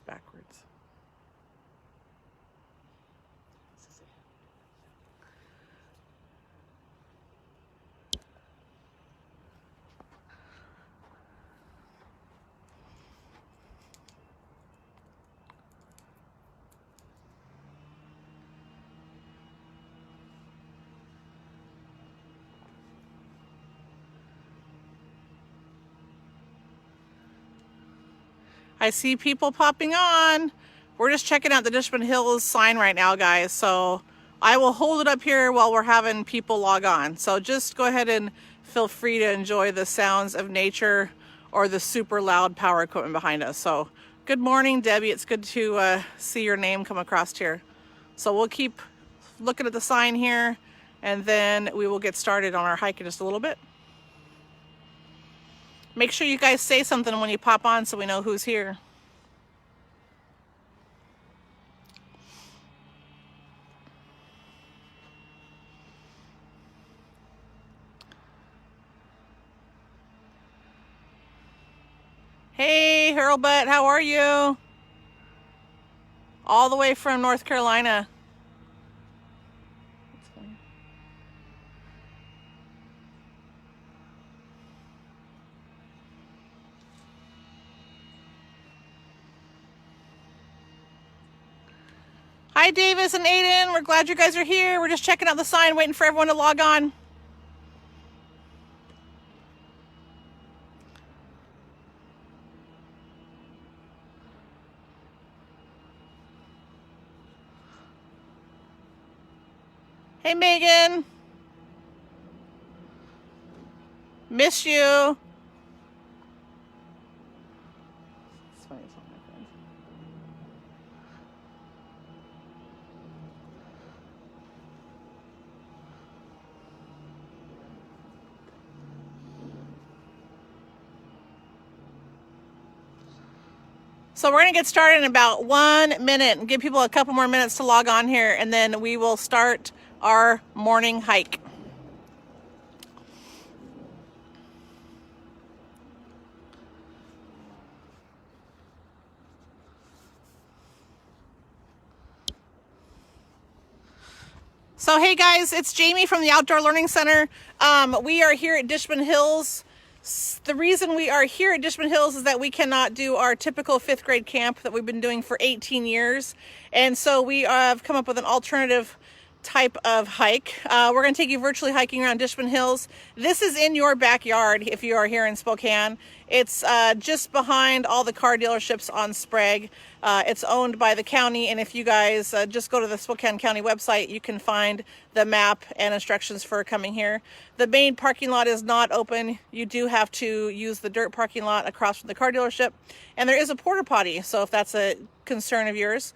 Backwards. I see people popping on. We're just checking out the Dishman Hills sign right now, guys. So I will hold it up here while we're having people log on. So just go ahead and feel free to enjoy the sounds of nature or the super loud power equipment behind us. So good morning, Debbie. It's good to see your name come across here. So we'll keep looking at the sign here, and then we will get started on our hike in just a little bit. Make sure you guys say something when you pop on so we know who's here. Hey, Hurlbutt, how are you? All the way from North Carolina. Hi, Davis and Aiden. We're glad you guys are here. We're just checking out the sign, waiting for everyone to log on. Hey, Megan. Miss you. So we're going to get started in about 1 minute and give people a couple more minutes to log on here, and then we will start our morning hike. So hey guys, it's Jamie from the Outdoor Learning Center. We are here at Dishman Hills. The reason we are here at Dishman Hills is that we cannot do our typical 5th grade camp that we've been doing for 18 years. And so we have come up with an alternative type of hike. We're going to take you virtually hiking around Dishman Hills. This is in your backyard if you are here in Spokane. It's just behind all the car dealerships on Sprague. It's owned by the county, and if you guys just go to the Spokane County website, you can find the map and instructions for coming here. The main parking lot is not open. You do have to use the dirt parking lot across from the car dealership, and there is a porta potty, so if that's a concern of yours,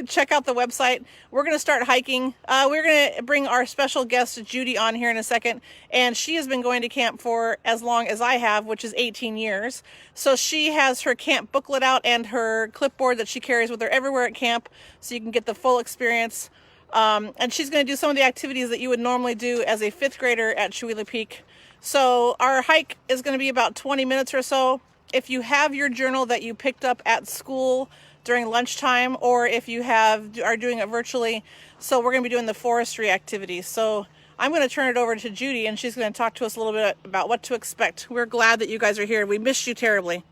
check out the website. We're going to start hiking. We're going to bring our special guest Judy on here in a second, and she has been going to camp for as long as I have, which is 18 years. So she has her camp booklet out and her clipboard that she carries with her everywhere at camp, so you can get the full experience. And she's going to do some of the activities that you would normally do as a 5th grader at Chewelah Peak. So our hike is going to be about 20 minutes or so. If you have your journal that you picked up at school during lunchtime, or if you are doing it virtually, so we're going to be doing the forestry activities. So I'm going to turn it over to Judy, and she's going to talk to us a little bit about what to expect. We're glad that you guys are here. We missed you terribly.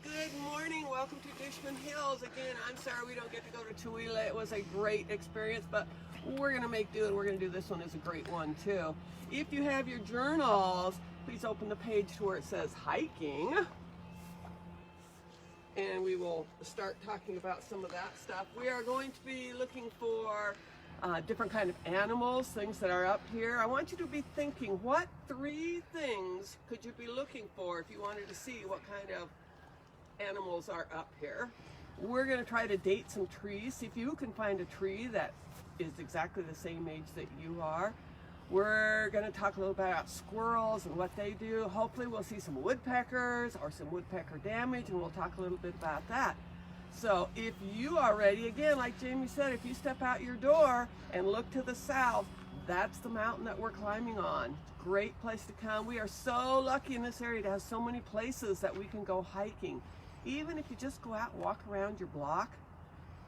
Good morning. Welcome to Dishman Hills. Again, I'm sorry we don't get to go to Chewelah. It was a great experience, but we're going to make do, and we're going to do this one as a great one too. If you have your journals, please open the page to where it says hiking. And we will start talking about some of that stuff. We are going to be looking for different kind of animals, things that are up here. I want you to be thinking, what 3 things could you be looking for if you wanted to see what kind of animals are up here? We're going to try to date some trees, see if you can find a tree that is exactly the same age that you are. We're going to talk a little bit about squirrels and what they do. Hopefully we'll see some woodpeckers or some woodpecker damage, and we'll talk a little bit about that. So if you are ready, again, like Jamie said, if you step out your door and look to the south, that's the mountain that we're climbing on. Great place to come. We are so lucky in this area to have so many places that we can go hiking. Even if you just go out and walk around your block,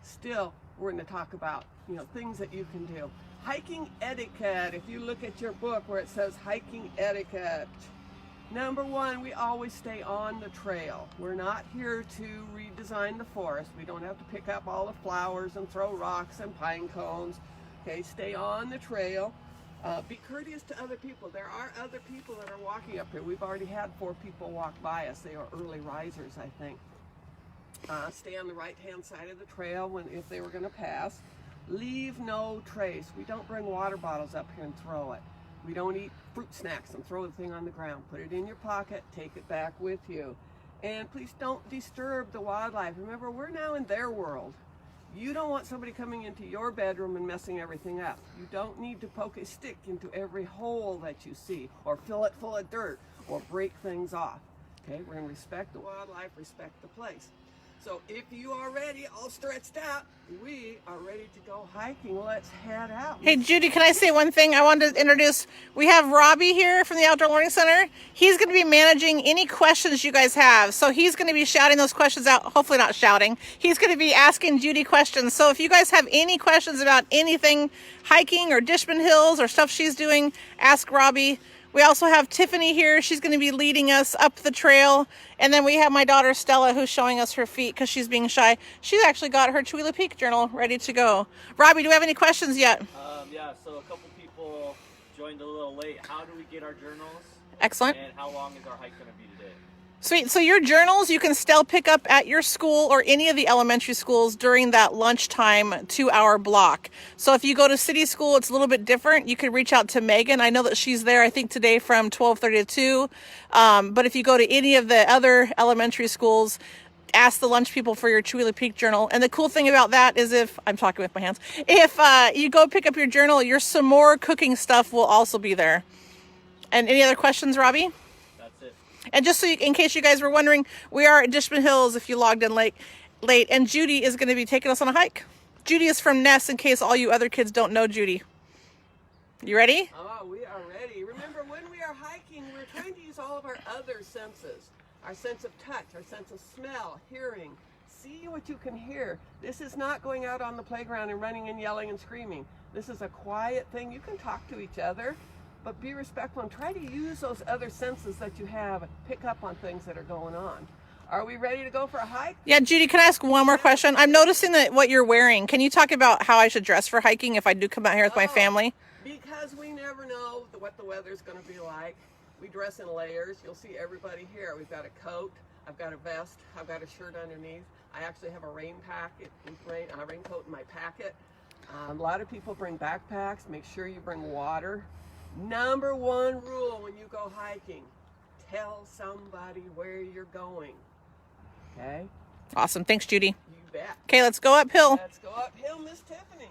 still we're going to talk about, you know, things that you can do. Hiking etiquette. If you look at your book where it says hiking etiquette, number one, we always stay on the trail. We're not here to redesign the forest. We don't have to pick up all the flowers and throw rocks and pine cones. Okay, stay on the trail. Be courteous to other people. There are other people that are walking up here. We've already had 4 people walk by us. They are early risers, I think. Stay on the right-hand side of the trail if they were going to pass. Leave no trace. We don't bring water bottles up here and throw it. We don't eat fruit snacks and throw the thing on the ground. Put it in your pocket, take it back with you. And please don't disturb the wildlife. Remember, we're now in their world. You don't want somebody coming into your bedroom and messing everything up. You don't need to poke a stick into every hole that you see, or fill it full of dirt, or break things off. Okay, we're going to respect the wildlife, respect the place. So if you are ready, all stretched out, we are ready to go hiking. Let's head out. Hey, Judy, can I say one thing? I wanted to introduce, we have Robbie here from the Outdoor Learning Center. He's going to be managing any questions you guys have. So he's going to be shouting those questions out. Hopefully not shouting. He's going to be asking Judy questions. So if you guys have any questions about anything hiking or Dishman Hills or stuff she's doing, ask Robbie. We also have Tiffany here. She's going to be leading us up the trail. And then we have my daughter Stella, who's showing us her feet because she's being shy. She's actually got her Chewila Peak journal ready to go. Robbie, do we have any questions yet? Yeah, so a couple people joined a little late. How do we get our journals? Excellent. And how long is our hike going to be today? Sweet. So your journals you can still pick up at your school or any of the elementary schools during that lunchtime 2-hour block. So if you go to city school, it's a little bit different. You can reach out to Megan. I know that she's there, I think, today from 12:30 to 2. But if you go to any of the other elementary schools, ask the lunch people for your Chewila Peak journal. And the cool thing about that is if you go pick up your journal, your some more cooking stuff will also be there. And any other questions, Robbie? And just in case you guys were wondering, we are at Dishman Hills if you logged in late, and Judy is going to be taking us on a hike. Judy is from Ness, in case all you other kids don't know Judy. You ready? Oh, we are ready. Remember, when we are hiking, we're trying to use all of our other senses. Our sense of touch, our sense of smell, hearing. See what you can hear. This is not going out on the playground and running and yelling and screaming. This is a quiet thing. You can talk to each other, but be respectful and try to use those other senses that you have, pick up on things that are going on. Are we ready to go for a hike? Yeah, Judy, can I ask one more question? I'm noticing that what you're wearing. Can you talk about how I should dress for hiking if I do come out here with my family? Because we never know what the weather's going to be like. We dress in layers. You'll see everybody here. We've got a coat. I've got a vest. I've got a shirt underneath. I actually have a raincoat in my packet. A lot of people bring backpacks. Make sure you bring water. Number one rule when you go hiking, tell somebody where you're going. Okay? Awesome. Thanks, Judy. You bet. Okay, let's go uphill. Let's go uphill, Miss Tiffany.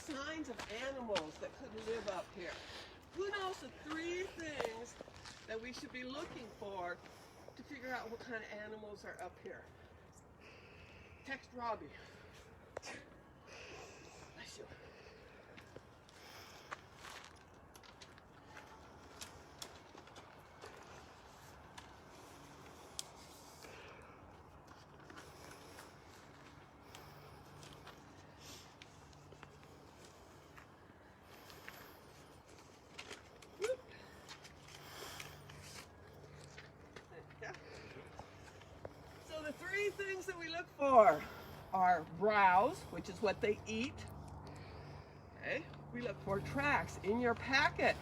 signs of animals that could live up here. Who knows the 3 things that we should be looking for to figure out what kind of animals are up here? Text Robbie. Bless you. So the 3 things that we look for are browse, which is what they eat. Okay. We look for tracks. In your packet,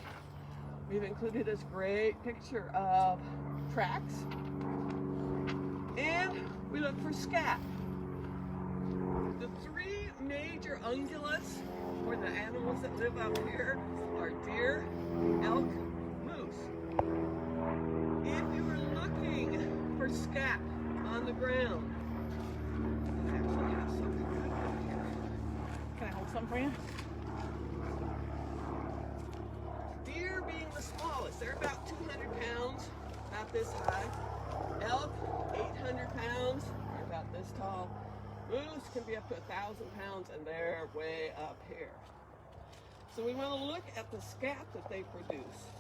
we've included this great picture of tracks. And we look for scat. The 3 major ungulates, or the animals that live up here, are deer, elk, moose. If you were looking for scat on the ground, I actually have something right up here. Can I hold some for you? Deer being the smallest, they're about 200 pounds, about this high. Elk, 800 pounds, they're about this tall. Moose can be up to 1,000 pounds, and they're way up here. So we want to look at the scat that they produce.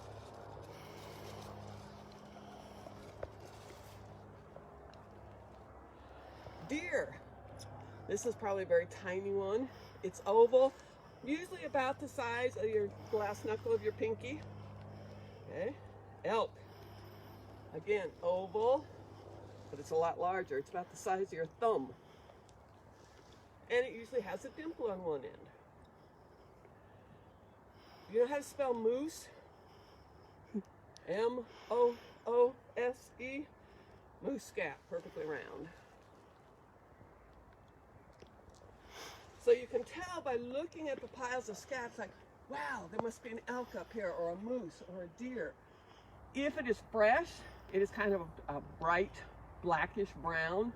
Deer. This is probably a very tiny one. It's oval, usually about the size of your glass knuckle of your pinky. Okay. Elk. Again, oval, but it's a lot larger. It's about the size of your thumb. And it usually has a dimple on one end. You know how to spell moose? M-O-O-S-E. Moose scat, perfectly round. So you can tell by looking at the piles of scats, like, wow, there must be an elk up here, or a moose, or a deer. If it is fresh, it is kind of a bright blackish brown.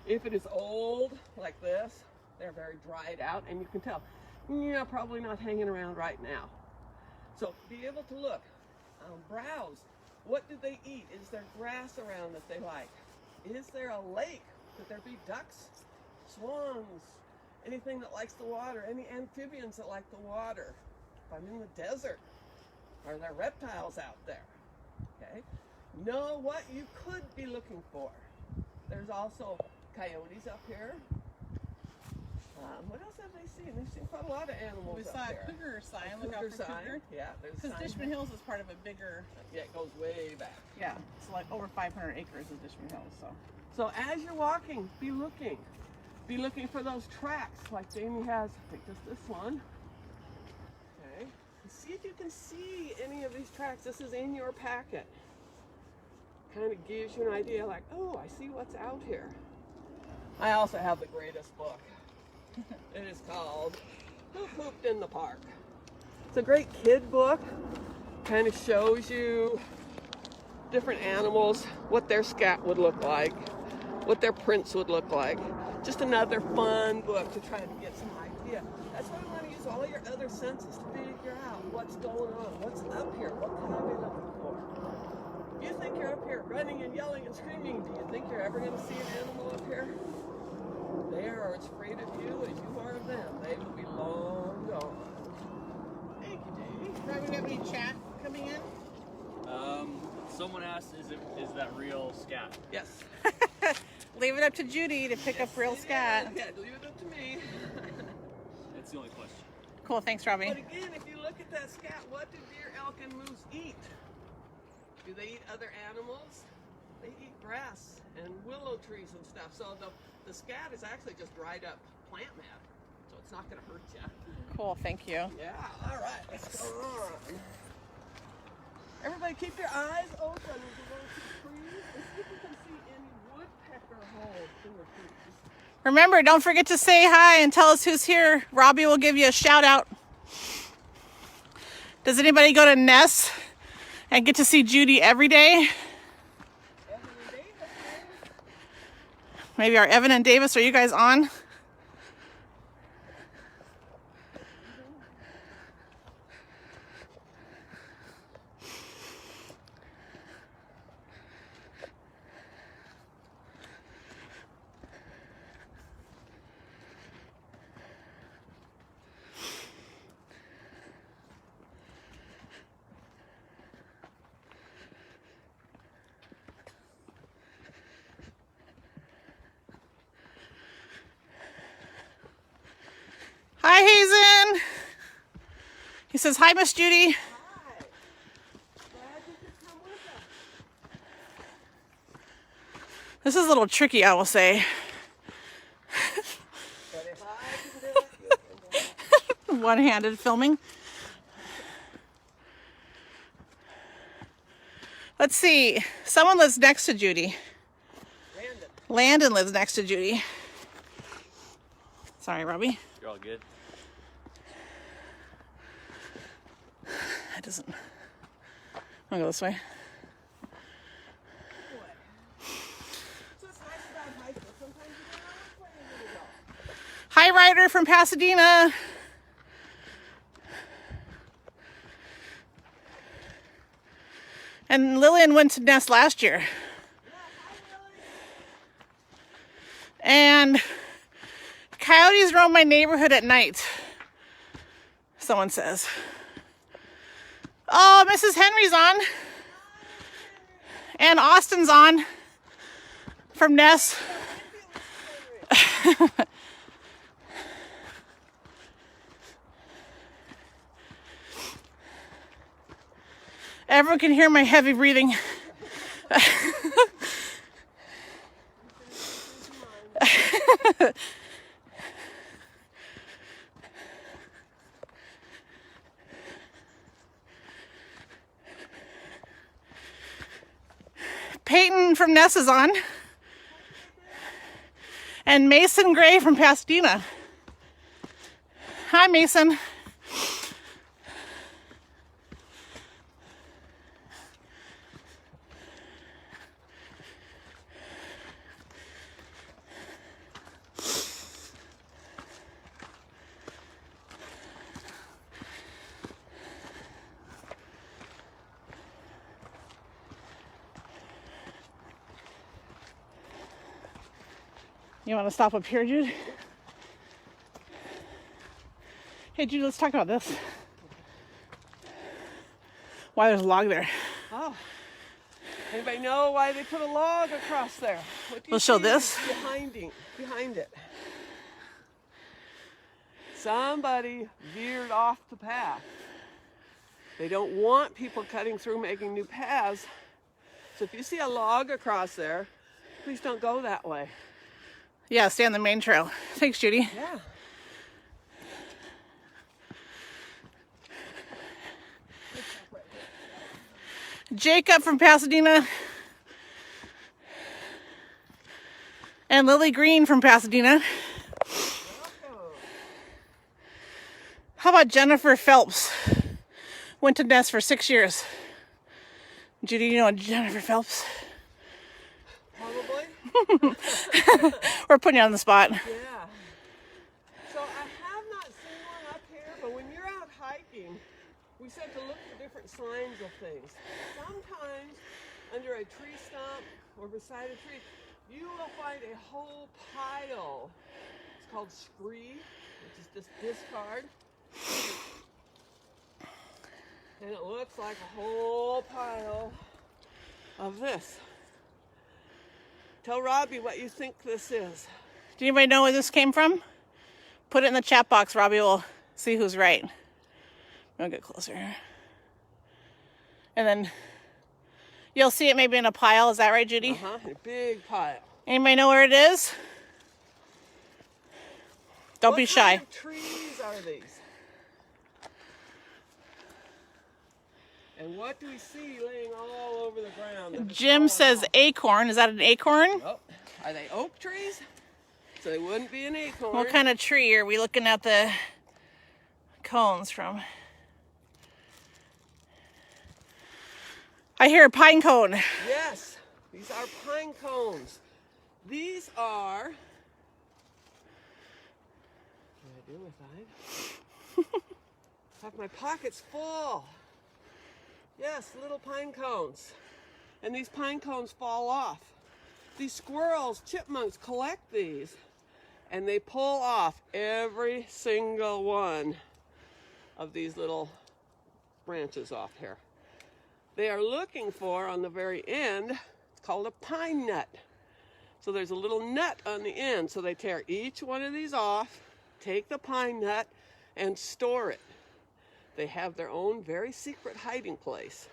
If it is old, like this, they're very dried out, and you can tell, yeah, probably not hanging around right now. So be able to look, browse. What do they eat? Is there grass around that they like? Is there a lake? Could there be ducks, swans, anything that likes the water? Any amphibians that like the water? If I'm in the desert, are there reptiles out there? Okay. Know what you could be looking for. There's also coyotes up here. What else have they seen? They've seen quite a lot of animals We up saw a there. cougar sign. Look out Cougar for sign. cougar. Yeah, there's a Because sign. Dishman Hills is part of a bigger, Yeah, it goes way back. yeah, it's like over 500 acres of Dishman Hills. So as you're walking, be looking. Be looking for those tracks, like Jamie has. Take just this one. Okay. And see if you can see any of these tracks. This is in your packet. Kind of gives you an idea, like, oh, I see what's out here. I also have the greatest book. It is called Who Pooped in the Park? It's a great kid book. Kind of shows you different animals, what their scat would look like, what their prints would look like. Just another fun book to try to get some idea. That's why we want to use all your other senses to figure out what's going on, what's up here, what can I be looking for. You think you're up here running and yelling and screaming, do you think you're ever going to see an animal up here? They are as afraid of you as you are of them. They will be long gone. Thank you, Jamie. Robbie, we have any chat coming in? Someone asked, is that real scat? Yes. Leave it up to Judy to pick up real scat. Yeah, leave it up to me. That's the only question. Cool, thanks, Robbie. But again, if you look at that scat, what do deer, elk, and moose eat? Do they eat other animals? They eat grass and willow trees and stuff. So the scat is actually just dried up plant matter. So it's not going to hurt you. Cool, thank you. Yeah, all right, let's go on. Everybody keep your eyes open as you go to the trees and see if you can see any woodpecker holes in the trees. Remember, don't forget to say hi and tell us who's here. Robbie will give you a shout out. Does anybody go to Ness and get to see Judy every day? Evan and Davis, Maybe our Evan and Davis, are you guys on? He says, hi, Miss Judy. Hi. Glad you could come with us. This is a little tricky, I will say. But if I can do it, you can do it. One-handed filming. Let's see. Someone lives next to Judy. Landon lives next to Judy. Sorry, Robbie. You're all good. It doesn't. I'll go this way. Hi, Ryder from Pasadena. And Lillian went to Nest last year. And coyotes roam my neighborhood at night, someone says. Oh, Mrs. Henry's on. And Austin's on from Ness. Everyone can hear my heavy breathing. Peyton from Ness is on. And Mason Gray from Pasadena. Hi, Mason. You want to stop up here, Jude? Hey, Jude, let's talk about this. Why there's a log there. Oh. Anybody know why they put a log across there? What do you We'll show see this. behind it. Somebody veered off the path. They don't want people cutting through, making new paths. So if you see a log across there, please don't go that way. Yeah, stay on the main trail. Thanks, Judy. Yeah. Jacob from Pasadena. And Lily Green from Pasadena. How about Jennifer Phelps? Went to Nest for 6 years. Judy, you know Jennifer Phelps? Probably. We're putting you on the spot. Yeah. So I have not seen one up here, but when you're out hiking, we said to look for different signs of things. Sometimes under a tree stump or beside a tree, you will find a whole pile. It's called scree, which is just discard. And it looks like a whole pile of this. Tell Robbie what you think this is. Do anybody know where this came from? Put it in the chat box. Robbie will see who's right. I'll get closer. And then you'll see it maybe in a pile. Is that right, Judy? Uh-huh, a big pile. Anybody know where it is? Don't be shy. What kind of trees are these? And what do we see laying all over the ground? that has Jim fallen says off? acorn. Is that an acorn? Oh, are they oak trees? So they wouldn't be an acorn. What kind of tree are we looking at the cones from? I hear a pine cone. Yes, these are pine cones. These are. What do I do with that? Have my pockets full. Yes, little pine cones. And these pine cones fall off. These squirrels, chipmunks collect these and they pull off every single one of these little branches off here. They are looking for, on the very end, it's called a pine nut. So there's a little nut on the end. So they tear each one of these off, take the pine nut, and store it. They have their own very secret hiding place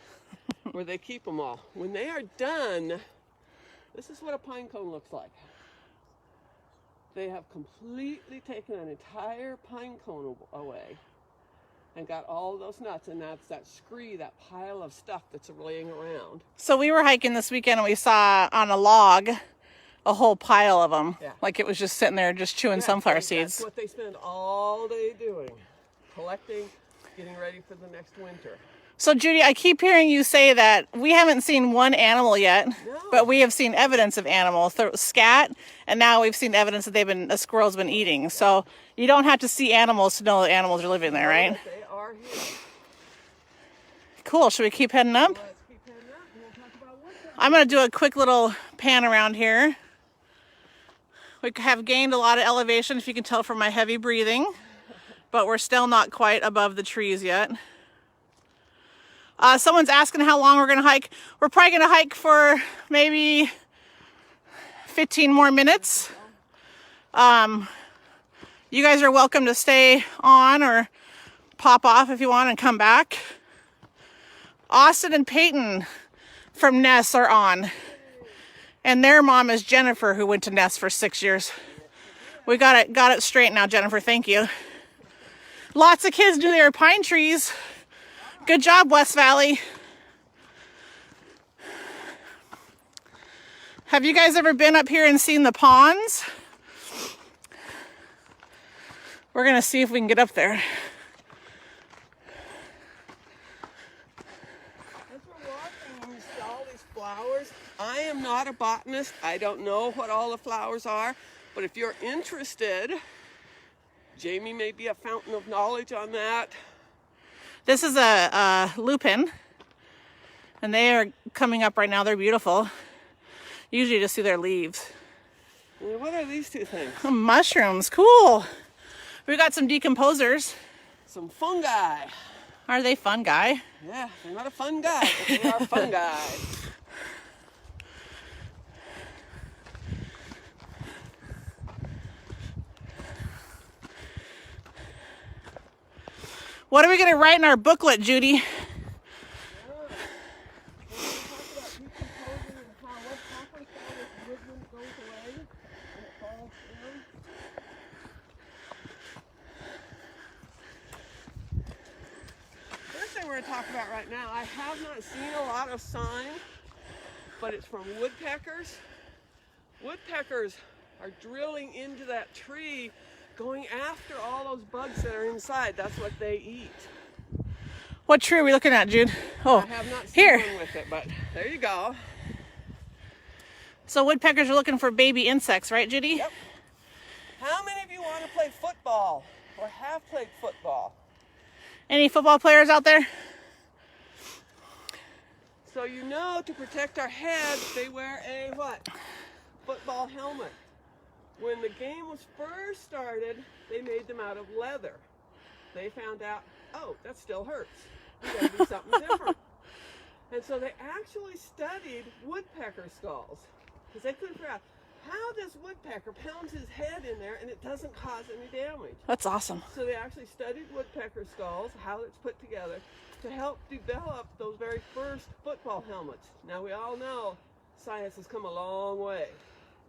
where they keep them all. When they are done, this is what a pine cone looks like. They have completely taken an entire pine cone away and got all those nuts, and that's that scree, that pile of stuff that's laying around. So we were hiking this weekend and we saw on a log a whole pile of them. Yeah. Like it was just sitting there just chewing sunflower seeds. That's what they spend all day doing, collecting, getting ready for the next winter. So Judy, I keep hearing you say that we haven't seen one animal yet, but we have seen evidence of animals, scat, and now we've seen evidence that a squirrel's been eating. So you don't have to see animals to know that animals are living there, right? They are here. Cool. Should we keep heading up? Let's keep heading up and we'll talk about woodpeckers. I'm going to do a quick little pan around here. We have gained a lot of elevation, if you can tell from my heavy breathing, but we're still not quite above the trees yet. Someone's asking how long we're going to hike. We're probably going to hike for maybe 15 more minutes. You guys are welcome to stay on or pop off if you want and come back. Austin and Peyton from Ness are on. And their mom is Jennifer, who went to Ness for 6 years. We got it straight now, Jennifer. Thank you. Lots of kids knew they were pine trees. Good job, West Valley. Have you guys ever been up here and seen the ponds? We're gonna see if we can get up there. As we're walking, you see all these flowers. I am not a botanist. I don't know what all the flowers are, but if you're interested, Jamie may be a fountain of knowledge on that. This is a lupin, and they are coming up right now. They're beautiful. Usually you just see their leaves. Well, what are these two things? Mushrooms, cool. We got some decomposers. Some fungi. Are they fun, guy? Yeah, they're not a fun guy, but they are fungi. What are we going to write in our booklet, Judy? First thing we're going to talk about right now, I have not seen a lot of sign, but it's from woodpeckers. Woodpeckers are drilling into that tree, going after all those bugs that are inside. That's what they eat. What tree are we looking at, Jude? Oh, I have not seen here. one with it, but there you go. So woodpeckers are looking for baby insects, right, Judy? Yep. How many of you want to play football or have played football? Any football players out there? So you know, to protect our heads, they wear a what? Football helmet. When the game was first started, they made them out of leather. They found out, oh, that still hurts. We gotta do something different. And so they actually studied woodpecker skulls, because they couldn't figure out how this woodpecker pounds his head in there and it doesn't cause any damage. That's awesome. So they actually studied woodpecker skulls, how it's put together, to help develop those very first football helmets. Now we all know science has come a long way.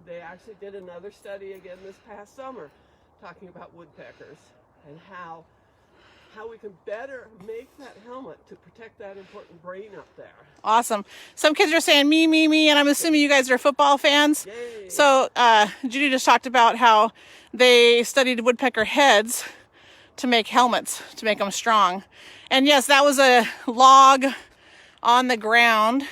They actually did another study again this past summer talking about woodpeckers and how we can better make that helmet to protect that important brain up there. Awesome. Some kids are saying me, and I'm assuming you guys are football fans. Yay. So Judy just talked about how they studied woodpecker heads to make helmets, to make them strong. And yes, that was a log on the ground.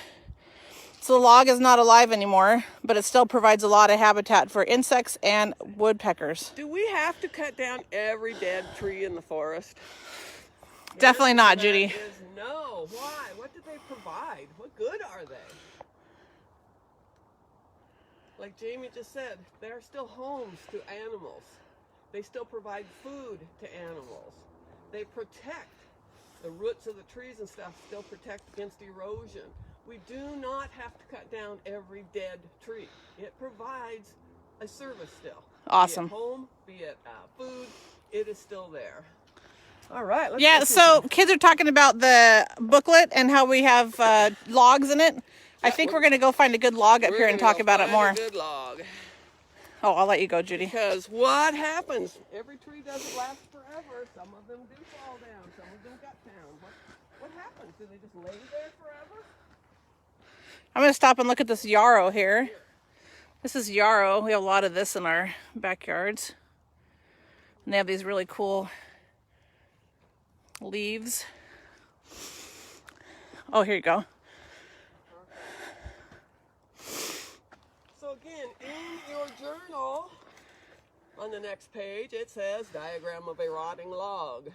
So the log is not alive anymore, but it still provides a lot of habitat for insects and woodpeckers. Do we have to cut down every dead tree in the forest? Definitely not, The Judy. answer is no. Why? What do they provide? What good are they? Like Jamie just said, they're still homes to animals. They still provide food to animals. They protect the roots of the trees and stuff, still protect against erosion. We do not have to cut down every dead tree. It provides a service still. Awesome. Be it home, be it food, it is still there. All right. Let's Yeah, so kids are talking about the booklet and how we have logs in it. I think we're going to go find a good log up here and talk about it more. A good log. Oh, I'll let you go, Judy. Because what happens? Every tree doesn't last forever. Some of them do fall down. Some of them got down. What happens? Do they just lay there forever? I'm going to stop and look at this yarrow here. This is yarrow. We have a lot of this in our backyards. And they have these really cool leaves. Oh, here you go. So again, in your journal, on the next page, it says diagram of a rotting log.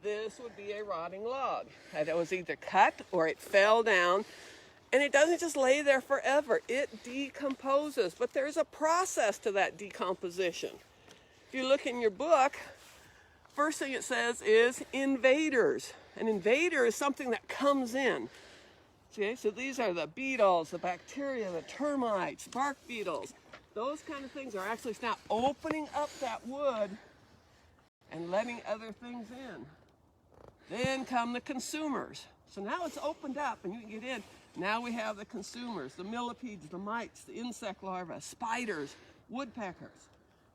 This would be a rotting log. It was either cut or it fell down. And it doesn't just lay there forever. It decomposes. But there's a process to that decomposition. If you look in your book, first thing it says is invaders. An invader is something that comes in. Okay, so these are the beetles, the bacteria, the termites, bark beetles. Those kind of things are actually now opening up that wood and letting other things in. Then come the consumers. So now it's opened up and you can get in. Now we have the consumers, the millipedes, the mites, the insect larvae, spiders, woodpeckers.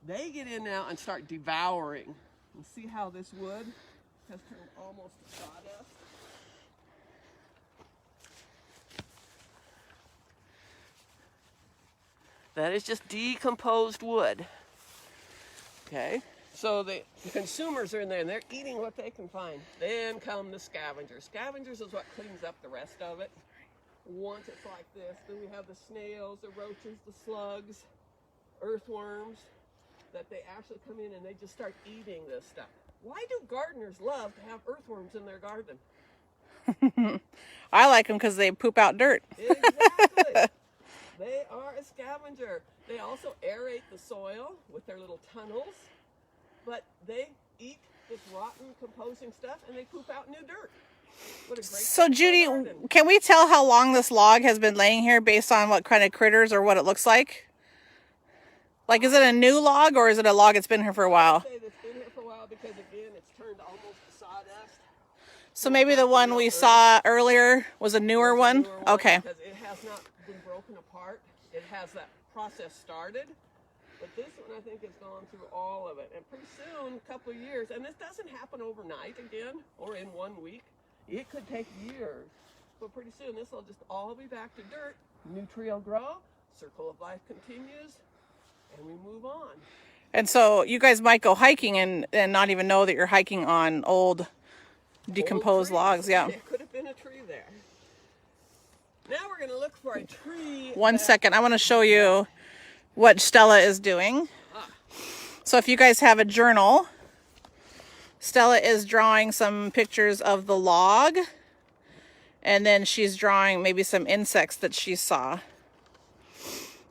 They get in now and start devouring. And see how this wood has turned almost to sawdust? That is just decomposed wood. Okay, so the consumers are in there and they're eating what they can find. Then come the scavengers. Scavengers is what cleans up the rest of it. Once it's like this, then we have the snails, the roaches, the slugs, earthworms, that they actually come in and they just start eating this stuff. Why do gardeners love to have earthworms in their garden? I like them because they poop out dirt. Exactly. They are a scavenger. They also aerate the soil with their little tunnels, but they eat this rotten composing stuff and they poop out new dirt. What a great So Judy, can we tell how long this log has been laying here based on what kind of critters or what it looks like? Like, is it a new log or is it a log that's been here for a while? I'd say it's been here for a while because, again, it's turned almost to sawdust. So maybe the one we saw earlier was a newer one? Okay. Because it has not been broken apart. It has that process started. But this one, I think, has gone through all of it. And pretty soon, a couple of years, and this doesn't happen overnight again or in 1 week. It could take years. But pretty soon, this will just all be back to dirt. New tree will grow. Circle of life continues. And we move on. And so you guys might go hiking and not even know that you're hiking on old decomposed logs. Yeah. There could have been a tree there. Now we're going to look for a tree. One second. I want to show you what Stella is doing. So if you guys have a journal, Stella is drawing some pictures of the log. And then she's drawing maybe some insects that she saw.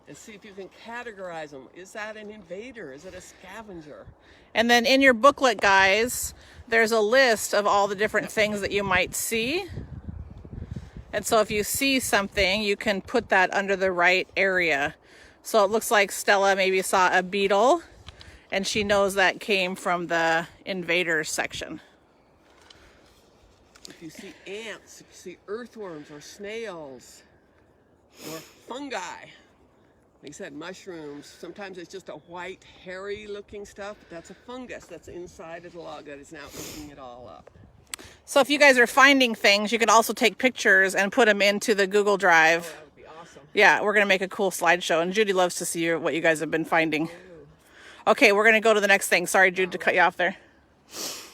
And see if you can categorize them. Is that an invader? Is it a scavenger? And then in your booklet, guys, there's a list of all the different things that you might see. And so if you see something, you can put that under the right area. So it looks like Stella maybe saw a beetle, and she knows that came from the invaders section. If you see ants, if you see earthworms or snails or fungi, like I said, mushrooms, sometimes it's just a white, hairy looking stuff, but that's a fungus that's inside of the log that is now eating it all up. So if you guys are finding things, you can also take pictures and put them into the Google Drive. Oh, that would be awesome. Yeah, we're going to make a cool slideshow, and Judy loves to see what you guys have been finding. Okay, we're going to go to the next thing. Sorry, Jude, to cut you off there. Here's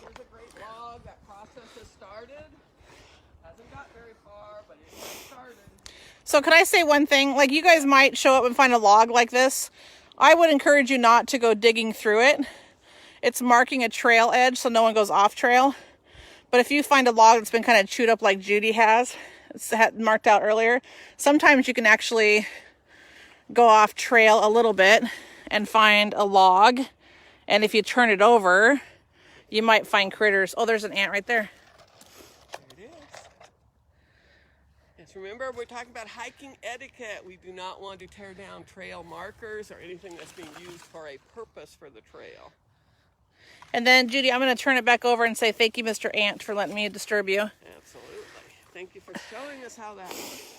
a great log. That process has started. Hasn't got very far, but it has started. So can I say one thing? Like, you guys might show up and find a log like this. I would encourage you not to go digging through it. It's marking a trail edge so no one goes off trail. But if you find a log that's been kind of chewed up like Judy has, it's marked out earlier, sometimes you can actually go off trail a little bit and find a log. And if you turn it over, you might find critters. Oh, there's an ant right there. There it is. Yes, remember, we're talking about hiking etiquette. We do not want to tear down trail markers or anything that's being used for a purpose for the trail. And then, Judy, I'm going to turn it back over and say thank you, Mr. Ant, for letting me disturb you. Absolutely. Thank you for showing us how that works.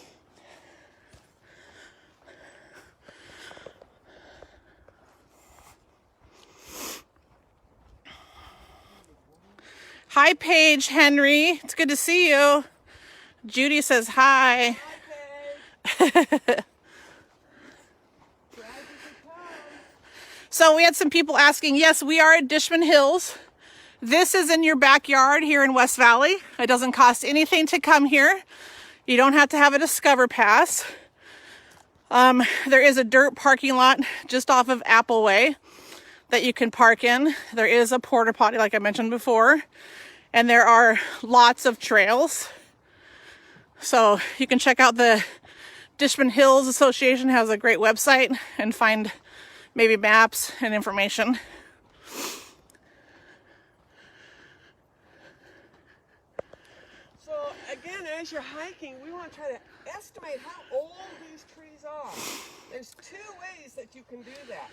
Hi, Paige Henry. It's good to see you. Judy says hi. Hi, Paige. So we had some people asking, yes, we are at Dishman Hills. This is in your backyard here in West Valley. It doesn't cost anything to come here. You don't have to have a Discover Pass. There is a dirt parking lot just off of Appleway that you can park in. There is a porta potty, like I mentioned before. And there are lots of trails. So you can check out the Dishman Hills Association has a great website and find maybe maps and information. So again, as you're hiking, we want to try to estimate how old these trees are. There's two ways that you can do that.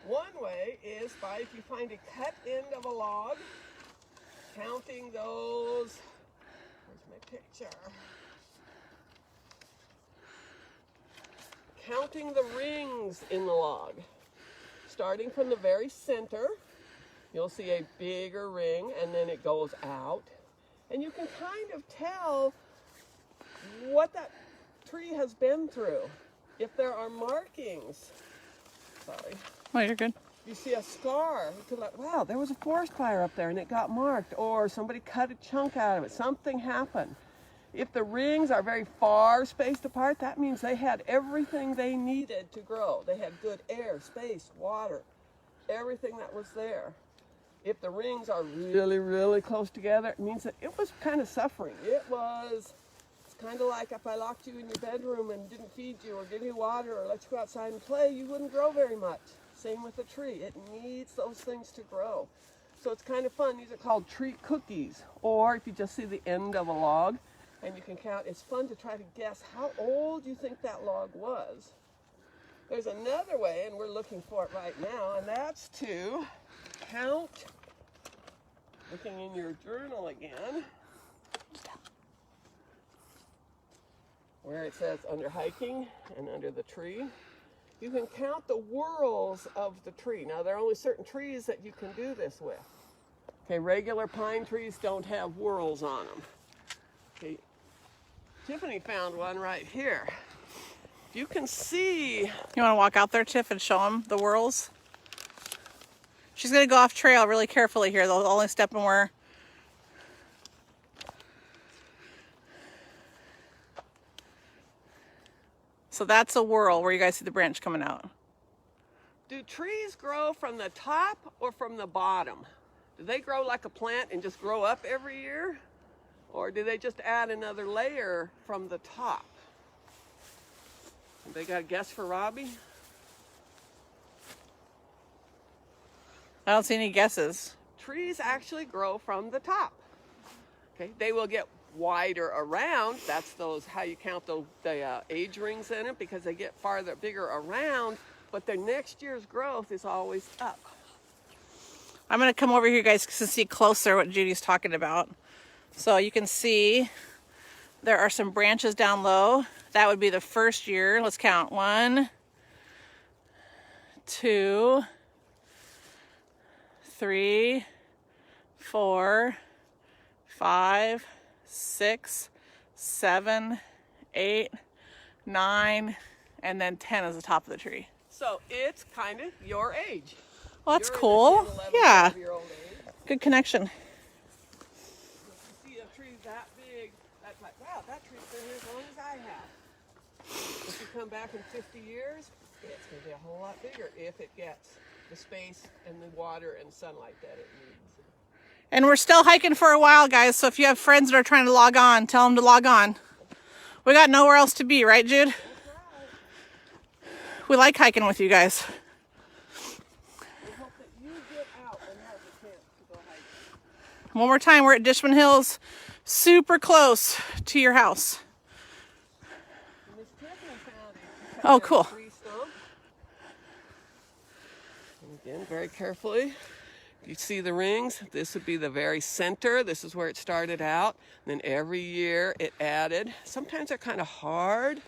One way is by if you find a cut end of a log, counting those, where's my picture? Counting the rings in the log. Starting from the very center, you'll see a bigger ring and then it goes out. And you can kind of tell what that tree has been through. If there are markings, sorry. Oh, you're good. You see a scar, you could like, wow, there was a forest fire up there and it got marked, or somebody cut a chunk out of it, something happened. If the rings are very far spaced apart, that means they had everything they needed to grow. They had good air, space, water, everything that was there. If the rings are really, really close together, it means that it was kind of suffering. It's kind of like if I locked you in your bedroom and didn't feed you or give you water or let you go outside and play, you wouldn't grow very much. Same with a tree. It needs those things to grow. So it's kind of fun. These are called tree cookies. Or if you just see the end of a log and you can count, it's fun to try to guess how old you think that log was. There's another way, and we're looking for it right now, and that's to count, looking in your journal again, where it says under hiking and under the tree. You can count the whorls of the tree. Now, there are only certain trees that you can do this with. Okay, regular pine trees don't have whorls on them. Okay, Tiffany found one right here. You can see. You want to walk out there, Tiff, and show them the whorls? She's going to go off trail really carefully here. They'll only step in where. So that's a whorl where you guys see the branch coming out. Do trees grow from the top or from the bottom? Do they grow like a plant and just grow up every year? Or do they just add another layer from the top? They got a guess for Robbie? I don't see any guesses. Trees actually grow from the top. Okay, they will get wider around. That's how you count the age rings in it, because they get bigger around, but their next year's growth is always up. I'm going to come over here, guys, to see closer what Judy's talking about. So you can see there are some branches down low. That would be the first year. Let's count. 1, 2, 3, 4, 5, 6, 7, 8, 9, and then 10 is the top of the tree. So it's kind of your age. Well, that's You're in cool. the 10, 11, Yeah. 12-year-old age. Good connection. If you see a tree that big, that's like, wow, that tree's been here as long as I have. If you come back in 50 years, it's going to be a whole lot bigger if it gets the space and the water and sunlight that it needs. And we're still hiking for a while, guys, so if you have friends that are trying to log on, tell them to log on. We got nowhere else to be, right, Jude? That's right. We like hiking with you guys. We hope that you get out and have the chance to go hiking. One more time, we're at Dishman Hills, super close to your house. Oh, cool. Tree stump. And again, very carefully. You see the rings? This would be the very center. This is where it started out. And then every year it added. Sometimes they're kind of hard.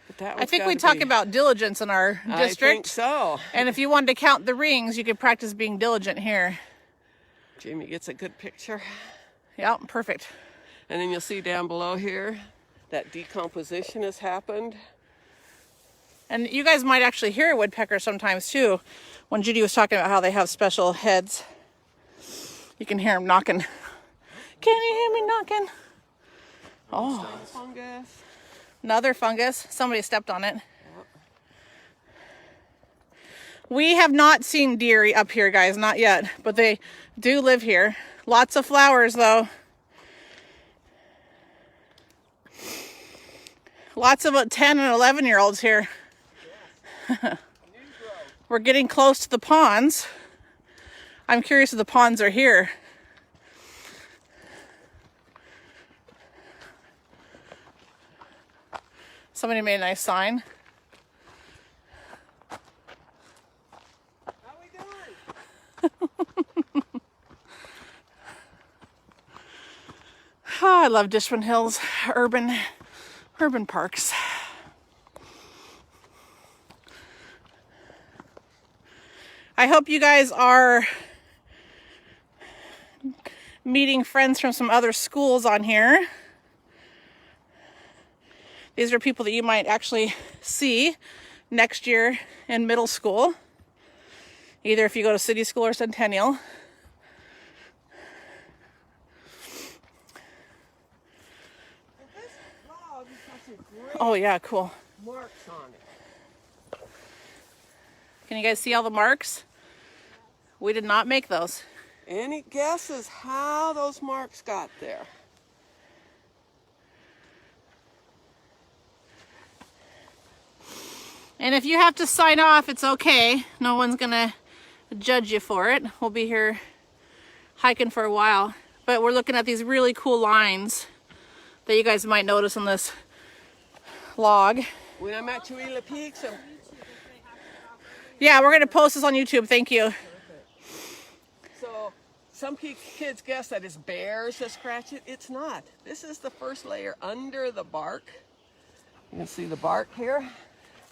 But that I think we talk about diligence in our district. I think so. And if you wanted to count the rings, you could practice being diligent here. Jamie gets a good picture. Yeah, perfect. And then you'll see down below here that decomposition has happened. And you guys might actually hear a woodpecker sometimes too. When Judy was talking about how they have special heads, you can hear them knocking. Can you hear me knocking? Oh, Fungus. another fungus. Somebody stepped on it. We have not seen deer up here, guys, not yet, but they do live here. Lots of flowers, though. Lots of 10 and 11-year-olds here. We're getting close to the ponds. I'm curious if the ponds are here. Somebody made a nice sign. How we doing? Oh, I love Dishman Hills urban parks. I hope you guys are meeting friends from some other schools on here. These are people that you might actually see next year in middle school, either if you go to city school or Centennial. This log has some great Oh yeah, cool. marks on it. Can you guys see all the marks? We did not make those. Any guesses how those marks got there? And if you have to sign off, it's okay. No one's gonna judge you for it. We'll be here hiking for a while. But we're looking at these really cool lines that you guys might notice on this log. When I'm at Chihuahua Peaks, Yeah, we're gonna post this on YouTube. Thank you. so some kids guess that it's bears that scratch it. It's not. This is the first layer under the bark. You can see the bark here.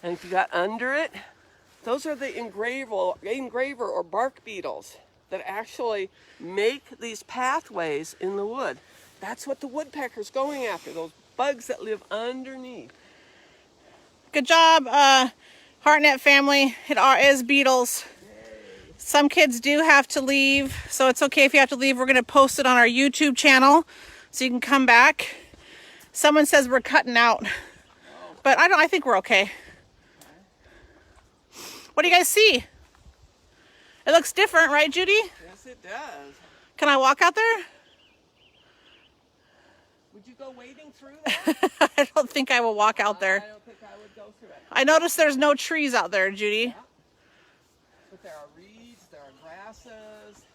And if you got under it, those are the engraver or bark beetles that actually make these pathways in the wood. That's what the woodpecker's going after, those bugs that live underneath. Good job, Hartnett family. It is beetles. Some kids do have to leave, so it's okay if you have to leave. We're gonna post it on our YouTube channel so you can come back. Someone says we're cutting out, but I think we're okay. What do you guys see? It looks different, right, Judy? Yes, it does. Can I walk out there? Would you go wading through that? I don't think I will walk out I there. don't think I would go through it. I noticed there's no trees out there, Judy. But there are reeds, there are grasses.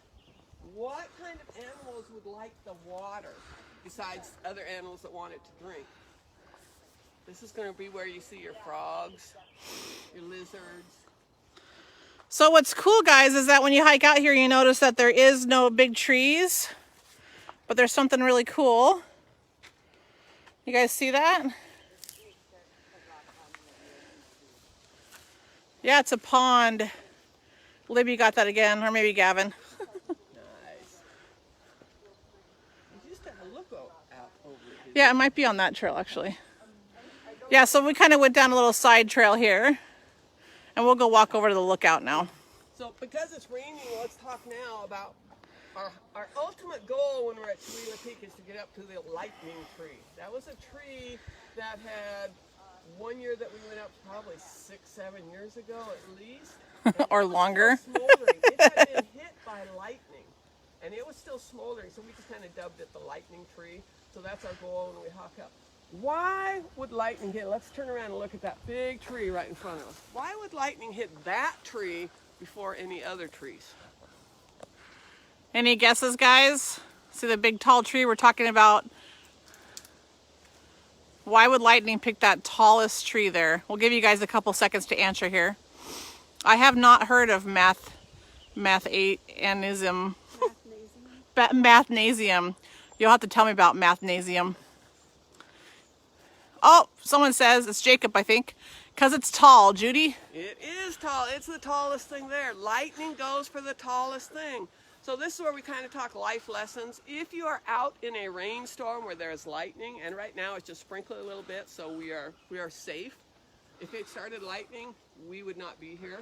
What kind of animals would like the water besides other animals that want it to drink? This is going to be where you see your frogs, your lizards. So what's cool, guys, is that when you hike out here, you notice that there is no big trees, but there's something really cool. You guys see that? Yeah, it's a pond. Libby got that again, or maybe Gavin. Nice. You just have a look out over it. Yeah, it might be on that trail, actually. Yeah, so we kind of went down a little side trail here, and we'll go walk over to the lookout now. So because it's raining, let's talk now about our ultimate goal when we're at Chihuahua Peak is to get up to the lightning tree. That was a tree that had one year that we went up probably 6-7 years ago at least. Or longer. Smoldering. It had been hit by lightning, and it was still smoldering, so we just kind of dubbed it the lightning tree. So that's our goal when we hike up. Why would lightning hit? Let's turn around and look at that big tree right in front of us. Why would lightning hit that tree before any other trees? Any guesses, guys? See the big tall tree we're talking about? Why would lightning pick that tallest tree there? We'll give you guys a couple seconds to answer here. I have not heard of mathnasium. Mathnasium. You'll have to tell me about mathnasium. Oh, someone says it's Jacob, I think, because it's tall. Judy? It is tall. It's the tallest thing there. Lightning goes for the tallest thing. So this is where we kind of talk life lessons. If you are out in a rainstorm where there's lightning, and right now it's just sprinkling a little bit, so we are safe. If it started lightning, we would not be here.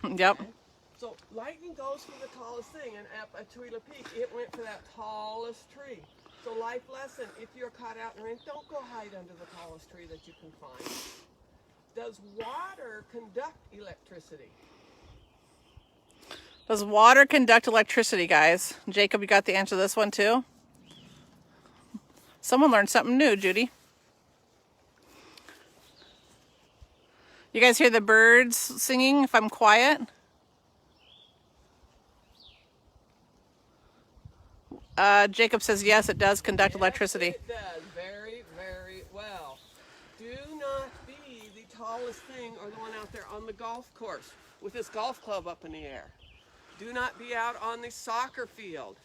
Yep. Okay? So lightning goes for the tallest thing, and at Tuila Peak, it went for that tallest tree. So life lesson, if you're caught out in the rain, don't go hide under the tallest tree that you can find. Does water conduct electricity? Does water conduct electricity, guys? Jacob, you got the answer to this one too? Someone learned something new, Judy. You guys hear the birds singing if I'm quiet? Jacob says yes, it does conduct electricity. It does. Very, very well. Do not be the tallest thing or the one out there on the golf course with this golf club up in the air. Do not be out on the soccer field.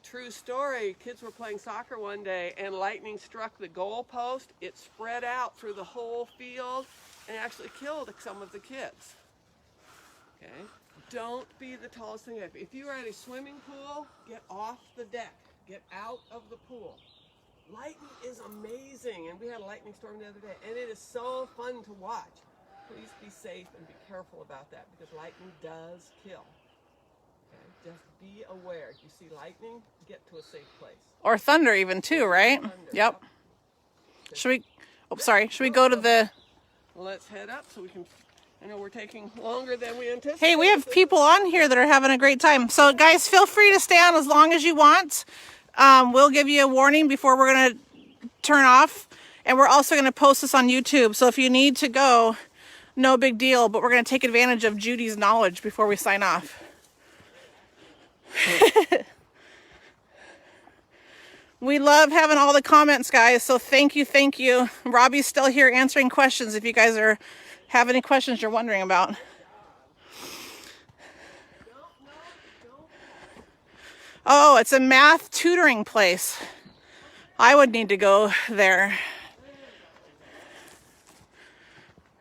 True story, kids were playing soccer one day and lightning struck the goal post. It spread out through the whole field and actually killed some of the kids. Okay? Don't be the tallest thing. If you are at a swimming pool, get off the deck. Get out of the pool. Lightning is amazing, and we had a lightning storm the other day, and it is so fun to watch. Please be safe and be careful about that because lightning does kill. Okay? Just be aware. If you see lightning, get to a safe place. Or thunder even too, right? Thunder. Yep. Should we, should we go to the... Well, let's head up so we can... I know we're taking longer than we anticipated. Hey, we have people on here that are having a great time. So guys, feel free to stay on as long as you want. We'll give you a warning before we're going to turn off. And we're also going to post this on YouTube. So if you need to go, no big deal. But we're going to take advantage of Judy's knowledge before we sign off. We love having all the comments, guys. So thank you, thank you. Robbie's still here answering questions if you guys have any questions you're wondering about. Oh, it's a math tutoring place. I would need to go there.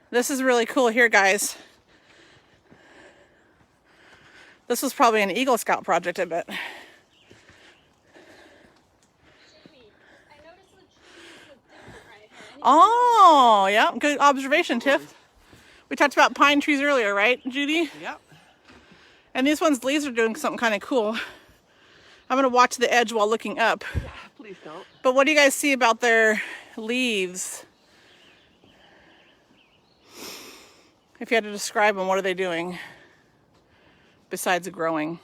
This is really cool here, guys. This was probably an Eagle Scout project, I bet. Oh, yeah, good observation, Tiff. We talked about pine trees earlier, right, Judy? Yep. And these ones' leaves are doing something kind of cool. I'm going to watch the edge while looking up. Yeah, please don't. But what do you guys see about their leaves? If you had to describe them, what are they doing besides growing?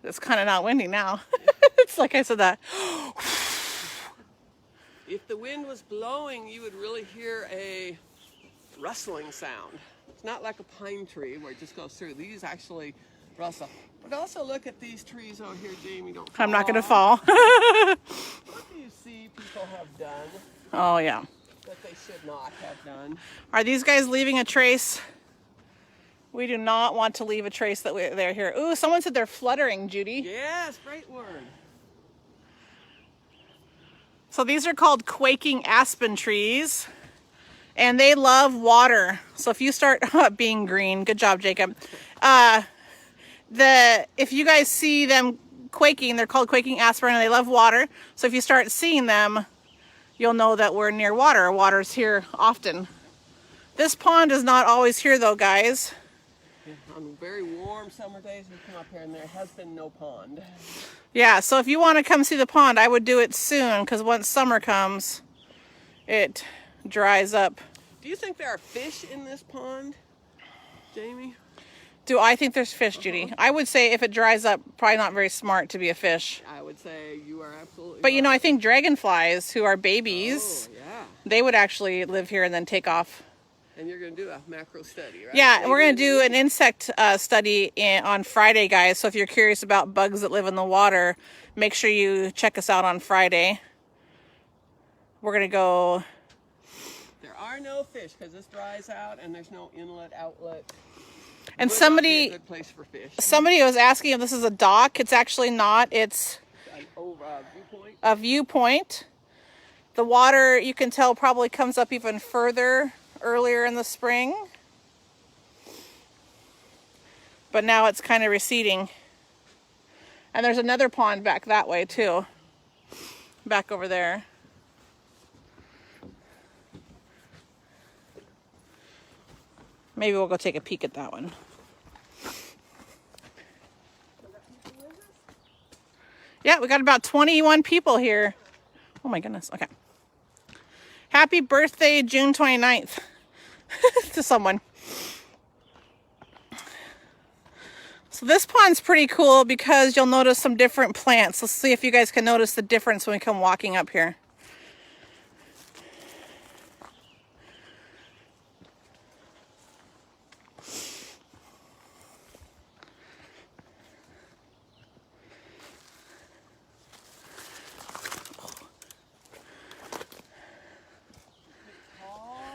It's kind of not windy now. It's like I said that. If the wind was blowing, you would really hear a rustling sound. It's not like a pine tree where it just goes through. These actually rustle. But also look at these trees over here, Jamie. Don't fall. I'm not going to fall. What do you see people have done Oh, yeah. that they should not have done? Are these guys leaving a trace? We do not want to leave a trace that they're here. Ooh, someone said they're fluttering, Judy. Yes, great word. So these are called quaking aspen trees, and they love water. So if you start being green, good job, Jacob. If you guys see them quaking, they're called quaking aspen, and they love water. So if you start seeing them, you'll know that we're near water. Water's here often. This pond is not always here, though, guys. On very warm summer days, we come up here and there has been no pond. Yeah, so if you want to come see the pond, I would do it soon, because once summer comes, it dries up. Do you think there are fish in this pond, Jamie? Do I think there's fish, Judy? I would say if it dries up, probably not very smart to be a fish. I would say you are absolutely But you know, right. I think dragonflies, who are babies, Oh, yeah. they would actually live here and then take off. And you're going to do a macro study, right? Yeah, we're going to Later do in an insect study on Friday, guys. So if you're curious about bugs that live in the water, make sure you check us out on Friday. We're going to go... There are no fish because this dries out and there's no inlet, outlet. And Would not be a somebody good place for fish. was asking if this is a dock. It's actually not. It's An viewpoint. a viewpoint. The water, you can tell, probably comes up even further earlier in the spring. But now it's kind of receding. And there's another pond back that way too. Back over there. Maybe we'll go take a peek at that one. Yeah, we got about 21 people here. Oh my goodness. Okay. Happy birthday, June 29th to someone. So this pond's pretty cool because you'll notice some different plants. Let's see if you guys can notice the difference when we come walking up here.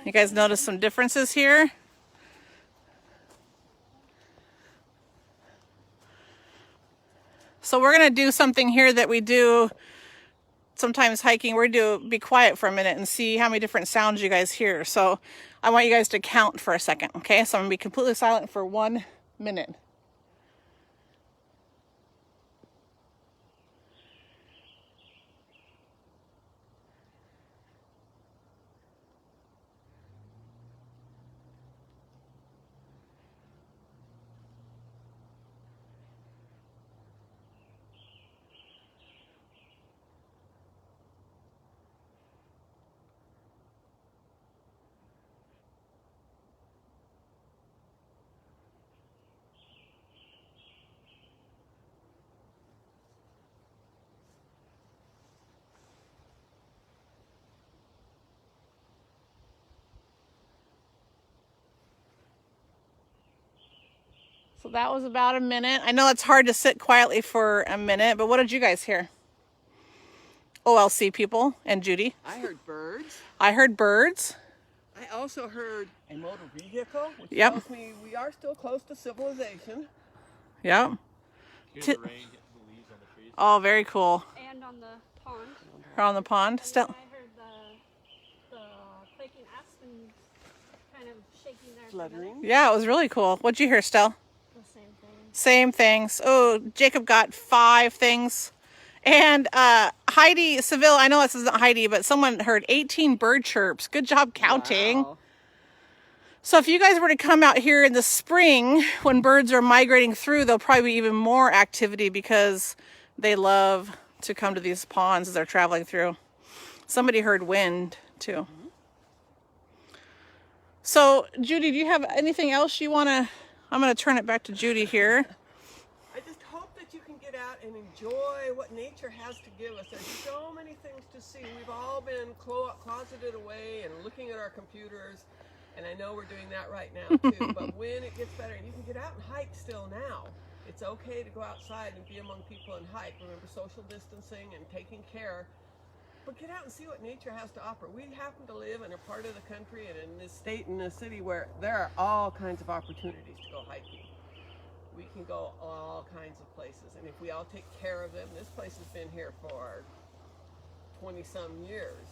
You guys notice some differences here? So we're going to do something here that we do sometimes hiking. We're going to be quiet for a minute and see how many different sounds you guys hear. So I want you guys to count for a second, okay? So I'm going to be completely silent for 1 minute. So that was about a minute. I know it's hard to sit quietly for a minute, but what did you guys hear? OLC people and Judy. I heard birds. I heard birds. I also heard a motor vehicle, which Yep. tells me we are still close to civilization. Yep. Hear the rain hitting the leaves on the trees. Oh, very cool. And on the pond. Around the pond. And Still. then I heard the quaking aspens kind of shaking there. Fluttering. Yeah, it was really cool. What'd you hear, Stell? The same thing. Same things. Oh, Jacob got 5 things. And Heidi Seville, I know this isn't Heidi, but someone heard 18 bird chirps. Good job counting. Wow. So if you guys were to come out here in the spring when birds are migrating through, there'll probably be even more activity because they love to come to these ponds as they're traveling through. Somebody heard wind too. So Judy, do you have anything else you want to... I'm going to turn it back to Judy here. I just hope that you can get out and enjoy what nature has to give us. There's so many things to see. We've all been closeted away and looking at our computers, and I know we're doing that right now too. But when it gets better, and you can get out and hike still now. It's okay to go outside and be among people and hike. Remember social distancing and taking care. But get out and see what nature has to offer. We happen to live in a part of the country and in this state and this city where there are all kinds of opportunities to go hiking. We can go all kinds of places, and if we all take care of them, this place has been here for 20-some years,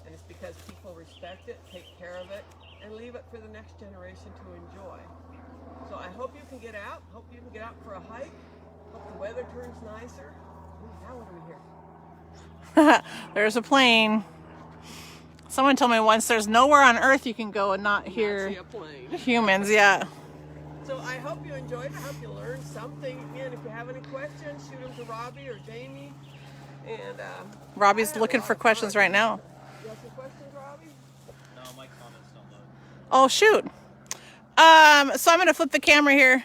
and it's because people respect it, take care of it, and leave it for the next generation to enjoy. So I hope you can get out, hope you can get out for a hike, hope the weather turns nicer. Ooh, now what do we hear? There's a plane. Someone told me once there's nowhere on earth you can go and not hear See a plane. humans. Yeah. So I hope you enjoyed it. I hope you learned something. Again, if you have any questions, shoot them to Robbie or Jamie. And Robbie's I had a looking lot for of questions fun. right now. You have some questions, Robbie? No, my comments don't load. Oh, shoot. So I'm going to flip the camera here.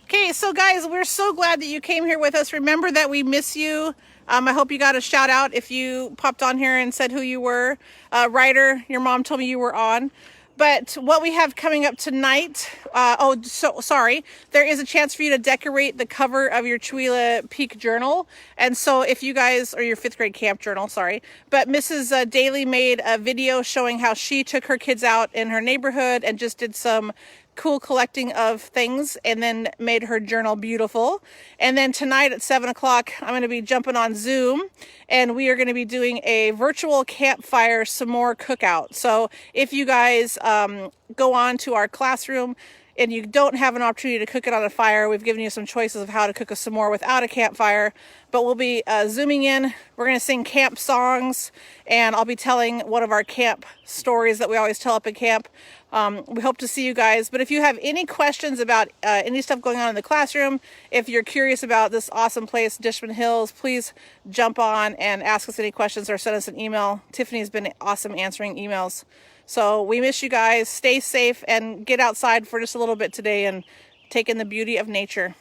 Okay, so guys, we're so glad that you came here with us. Remember that we miss you. I hope you got a shout out if you popped on here and said who you were. Ryder, your mom told me you were on. But what we have coming up tonight, there is a chance for you to decorate the cover of your Chewila Peak journal. And so if you guys, or your 5th grade camp journal, sorry. But Mrs. Daly made a video showing how she took her kids out in her neighborhood and just did some cool collecting of things and then made her journal beautiful. And then tonight at 7 o'clock, I'm going to be jumping on Zoom and we are going to be doing a virtual campfire s'more cookout. So if you guys go on to our classroom and you don't have an opportunity to cook it on a fire, we've given you some choices of how to cook a s'more without a campfire. But we'll be Zooming in. We're going to sing camp songs, and I'll be telling one of our camp stories that we always tell up at camp. We hope to see you guys. But if you have any questions about any stuff going on in the classroom, if you're curious about this awesome place, Dishman Hills, please jump on and ask us any questions or send us an email. Tiffany's been awesome answering emails. So we miss you guys. Stay safe and get outside for just a little bit today and take in the beauty of nature.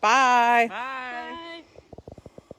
Bye. Bye.